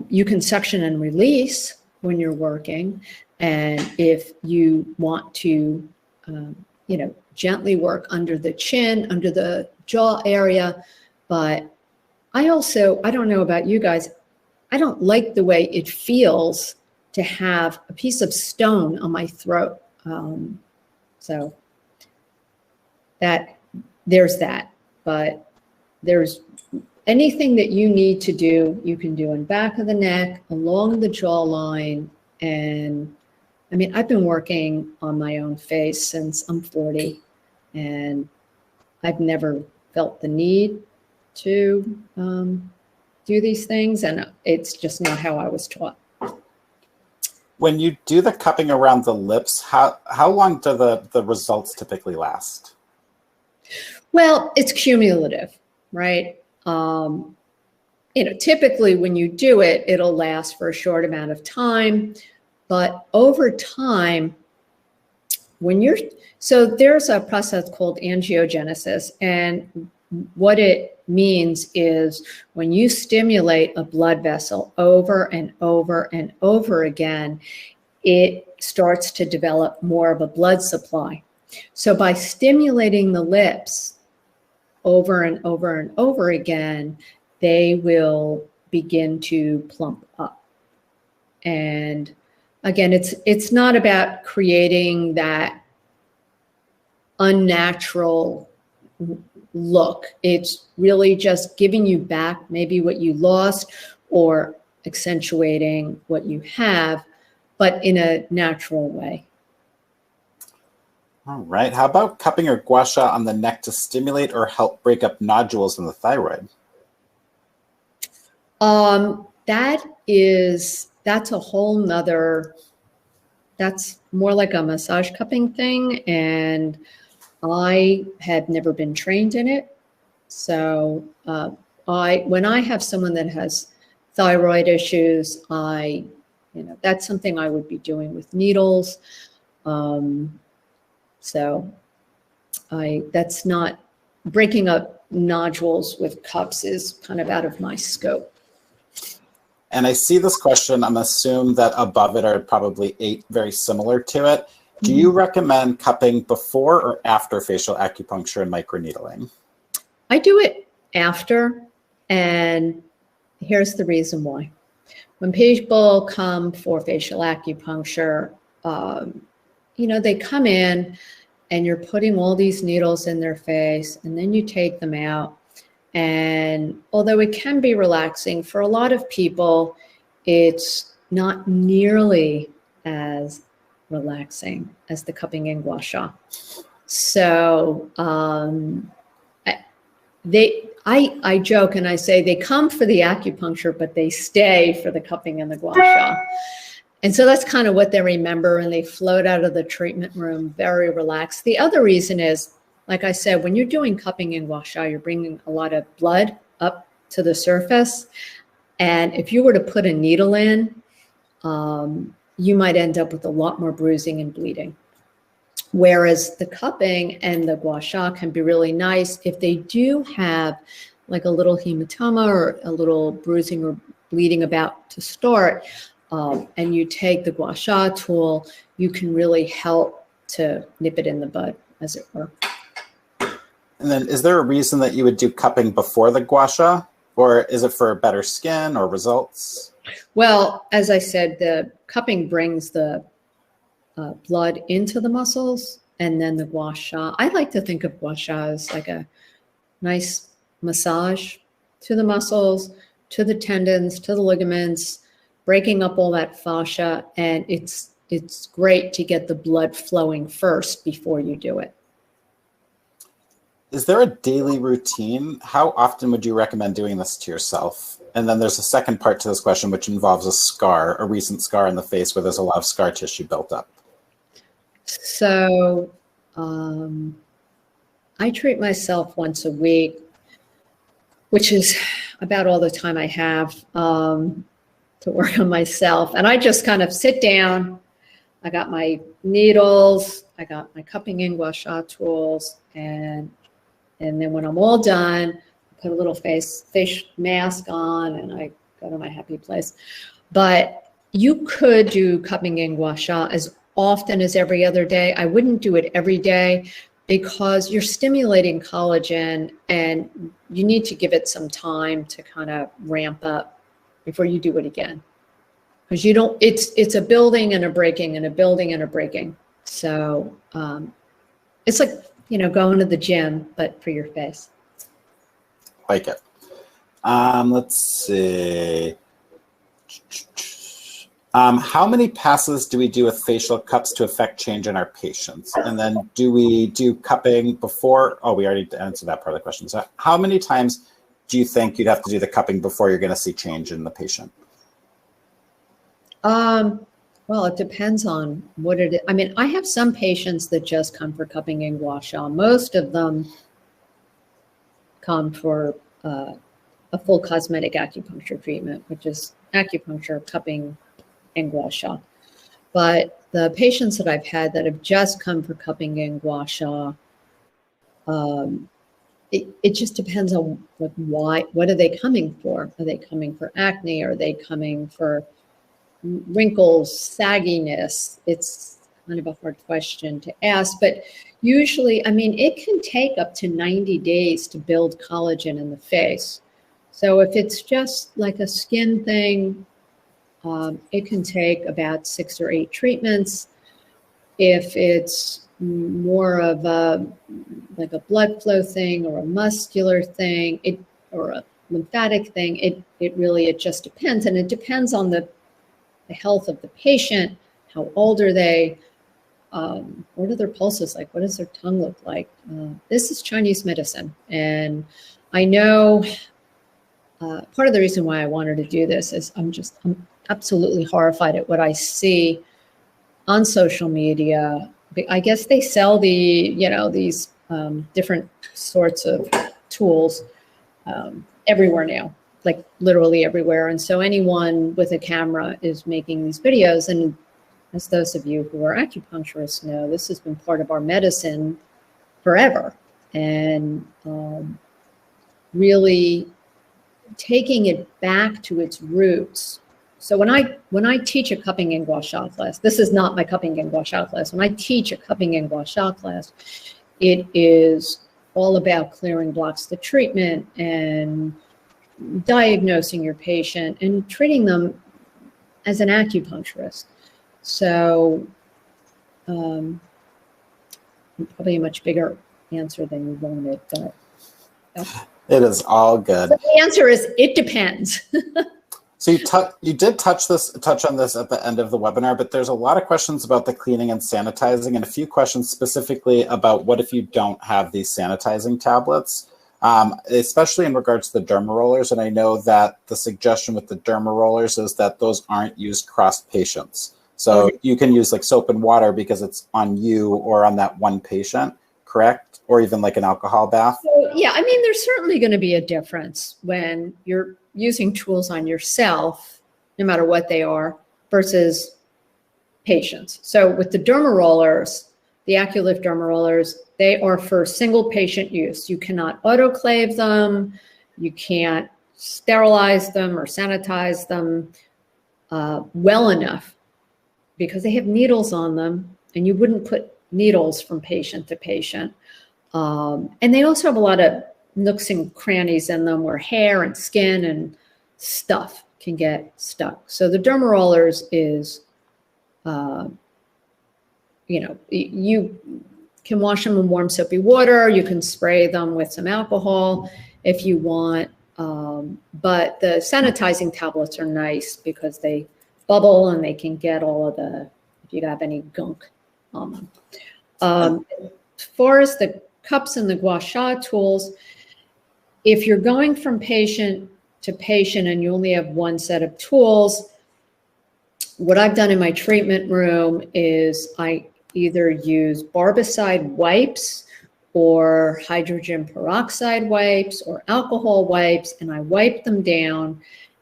You can suction and release when you're working. And if you want to, gently work under the chin, under the jaw area, but I don't know about you guys, I don't like the way it feels to have a piece of stone on my throat. So there's that, but there's anything that you need to do, you can do in back of the neck, along the jawline. And I mean, I've been working on my own face since I'm 40, and I've never felt the need to do these things, and it's just not how I was taught. When you do the cupping around the lips, how long do the results typically last? Well, it's cumulative, right? Typically when you do it, it'll last for a short amount of time, but over time, so there's a process called angiogenesis, and what it means is when you stimulate a blood vessel over and over and over again, it starts to develop more of a blood supply. So by stimulating the lips over and over and over again, they will begin to plump up. And again, it's not about creating that unnatural look. It's really just giving you back maybe what you lost or accentuating what you have, but in a natural way. All right. How about cupping or Gua Sha on the neck to stimulate or help break up nodules in the thyroid? That's a whole nother, that's more like a massage cupping thing, and I had never been trained in it. So when I have someone that has thyroid issues, that's something I would be doing with needles. So that's not, breaking up nodules with cups is kind of out of my scope. And I see this question, I'm assuming that above it are probably 8 very similar to it. Do you recommend cupping before or after facial acupuncture and microneedling? I do it after, and here's the reason why. When people come for facial acupuncture, they come in and you're putting all these needles in their face, and then you take them out. And although it can be relaxing, for a lot of people, it's not nearly as relaxing as the cupping in Gua Sha. So I joke and I say they come for the acupuncture, but they stay for the cupping and the Gua Sha. And so that's kind of what they remember, and they float out of the treatment room very relaxed. The other reason is, like I said, when you're doing cupping in Gua Sha, you're bringing a lot of blood up to the surface. And if you were to put a needle in, you might end up with a lot more bruising and bleeding. Whereas the cupping and the Gua Sha can be really nice if they do have like a little hematoma or a little bruising or bleeding about to start, and you take the Gua Sha tool, you can really help to nip it in the bud, as it were. And then is there a reason that you would do cupping before the Gua Sha, or is it for better skin or results? Well, as I said, the cupping brings the blood into the muscles, and then the Gua Sha. I like to think of Gua Sha as like a nice massage to the muscles, to the tendons, to the ligaments, breaking up all that fascia, and it's great to get the blood flowing first before you do it. Is there a daily routine? How often would you recommend doing this to yourself? And then there's a second part to this question, which involves a scar, a recent scar in the face where there's a lot of scar tissue built up. So I treat myself once a week, which is about all the time I have to work on myself. And I just kind of sit down. I got my needles, I got my cupping in Gua Sha tools, and then when I'm all done, I put a little face mask on, and I go to my happy place. But you could do cupping in Gua Sha as often as every other day. I wouldn't do it every day because you're stimulating collagen, and you need to give it some time to kind of ramp up before you do it again. Because you don't, it's a building and a breaking and a building and a breaking. So it's like, you know, going to the gym, but for your face. Like it. Let's see. How many passes do we do with facial cups to affect change in our patients? And then do we do cupping before? Oh, we already answered that part of the question. So how many times do you think you'd have to do the cupping before you're going to see change in the patient? Well, it depends on what it is. I mean, I have some patients that just come for cupping in Gua Sha. Most of them come for a full cosmetic acupuncture treatment, which is acupuncture, cupping, and Gua Sha. But the patients that I've had that have just come for cupping in Gua Sha, it just depends on what are they coming for? Are they coming for acne? Are they coming for wrinkles, sagginess? It's kind of a hard question to ask, but usually, I mean, it can take up to 90 days to build collagen in the face. So if it's just like a skin thing, it can take about 6 or 8 treatments. If it's more of like a blood flow thing or a muscular thing, or a lymphatic thing, it just depends. And it depends on the health of the patient, how old are they, what are their pulses like, what does their tongue look like. This is Chinese medicine. And I know part of the reason why I wanted to do this is I'm absolutely horrified at what I see on social media. I guess they sell these different sorts of tools everywhere now, like literally everywhere. And so anyone with a camera is making these videos. And as those of you who are acupuncturists know, this has been part of our medicine forever. And really taking it back to its roots. So when I teach a cupping in Gua Sha class, this is not my cupping in Gua Sha class. When I teach a cupping in Gua Sha class, it is all about clearing blocks to treatment and diagnosing your patient and treating them as an acupuncturist. So probably a much bigger answer than you wanted, but it is all good. So the answer is it depends. So you did touch on this at the end of the webinar, but there's a lot of questions about the cleaning and sanitizing, and a few questions specifically about what if you don't have these sanitizing tablets. especially in regards to the derma rollers. And I know that the suggestion with the derma rollers is that those aren't used cross patients. So you can use like soap and water because it's on you or on that one patient, correct? Or even like an alcohol bath. So, yeah, I mean, there's certainly going to be a difference when you're using tools on yourself, no matter what they are, versus patients. So with the derma rollers, the AccuLift derma rollers, they are for single patient use. You cannot autoclave them. You can't sterilize them or sanitize them well enough because they have needles on them, and you wouldn't put needles from patient to patient. And they also have a lot of nooks and crannies in them where hair and skin and stuff can get stuck. So the derma rollers is, you can wash them in warm soapy water. You can spray them with some alcohol if you want. But the sanitizing tablets are nice because they bubble and they can get all of if you have any gunk on them. As far as the cups and the Gua Sha tools, if you're going from patient to patient and you only have one set of tools, what I've done in my treatment room is I either use barbicide wipes or hydrogen peroxide wipes or alcohol wipes, and I wipe them down.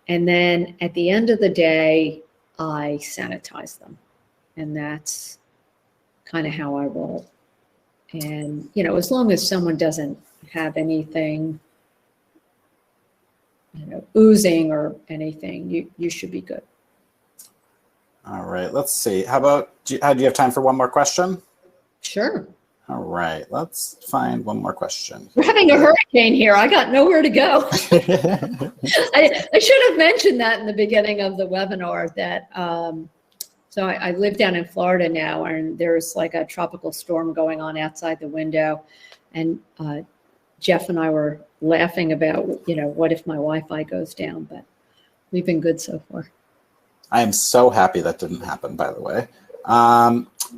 And then at the end of the day, I sanitize them. And that's kind of how I roll. And, as long as someone doesn't have anything, oozing or anything, you should be good. All right, let's see. How about, do you have time for one more question? Sure. All right, let's find one more question. We're having a hurricane here. I got nowhere to go. I should have mentioned that in the beginning of the webinar that, so I live down in Florida now, and there's like a tropical storm going on outside the window. And Jeff and I were laughing about, what if my Wi-Fi goes down, but we've been good so far. I am so happy that didn't happen, by the way.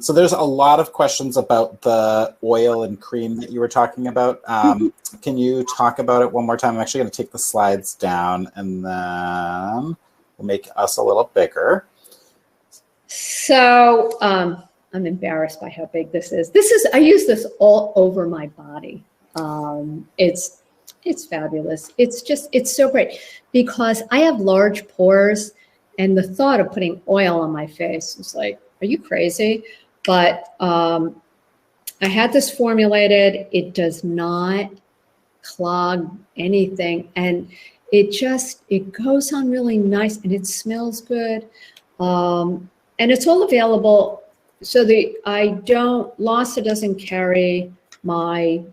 So there's a lot of questions about the oil and cream that you were talking about. Can you talk about it one more time? I'm actually going to take the slides down, and then we'll make us a little bigger. So I'm embarrassed by how big this is. I use this all over my body. It's fabulous. It's so great because I have large pores, and the thought of putting oil on my face was like, are you crazy? But I had this formulated. It does not clog anything, and it goes on really nice, and it smells good. And it's all available. So LASA doesn't carry my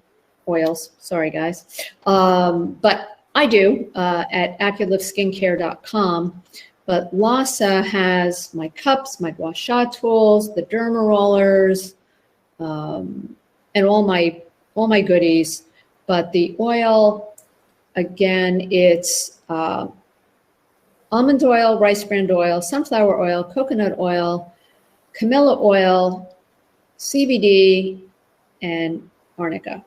oils. Sorry, guys. But I do at AccuLiftSkincare.com. But LASA has my cups, my Gua Sha tools, the derma rollers, and all my goodies. But the oil, again, it's almond oil, rice bran oil, sunflower oil, coconut oil, camellia oil, CBD, and arnica.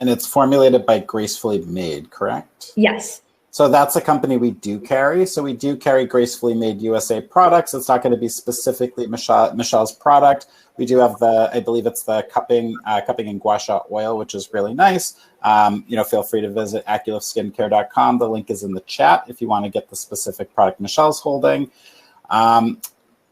And it's formulated by Gracefully Made, correct? Yes. So that's a company we do carry. So we do carry Gracefully Made USA products. It's not going to be specifically Michelle's product. We do have I believe it's the cupping and Gua Sha oil, which is really nice. Feel free to visit AccuLiftSkincare.com. The link is in the chat if you want to get the specific product Michelle's holding.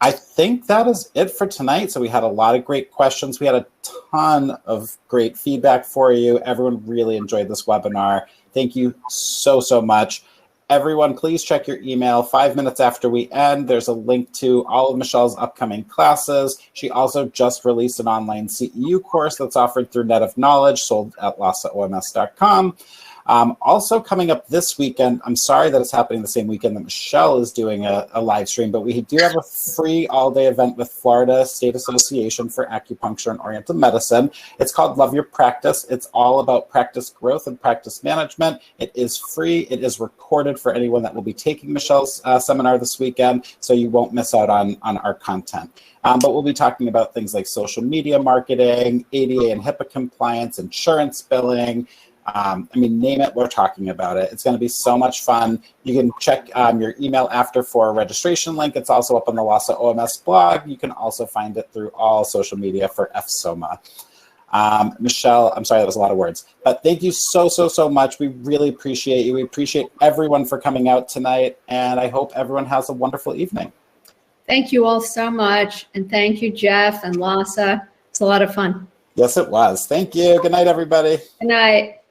I think that is it for tonight. So we had a lot of great questions. We had a ton of great feedback for you. Everyone really enjoyed this webinar. Thank you so, so much. Everyone, please check your email 5 minutes after we end. There's a link to all of Michelle's upcoming classes. She also just released an online CEU course that's offered through Net of Knowledge, sold at lasaoms.com. Also coming up this weekend, I'm sorry that it's happening the same weekend that Michelle is doing a live stream, but we do have a free all-day event with Florida State Association for Acupuncture and Oriental Medicine. It's called Love Your Practice. It's all about practice growth and practice management. It is free. It is recorded for anyone that will be taking Michelle's seminar this weekend, so you won't miss out on our content. But we'll be talking about things like social media marketing, ADA and HIPAA compliance, insurance billing, I mean, name it, we're talking about it. It's going to be so much fun. You can check your email after for a registration link. It's also up on the LASA OMS blog. You can also find it through all social media for FSOMA. Michelle, I'm sorry, that was a lot of words, but thank you so much. We really appreciate you. We appreciate everyone for coming out tonight, and I hope everyone has a wonderful evening. Thank you all so much, and thank you, Jeff and Lhasa. It's a lot of fun. Yes, it was. Thank you. Good night, everybody. Good night.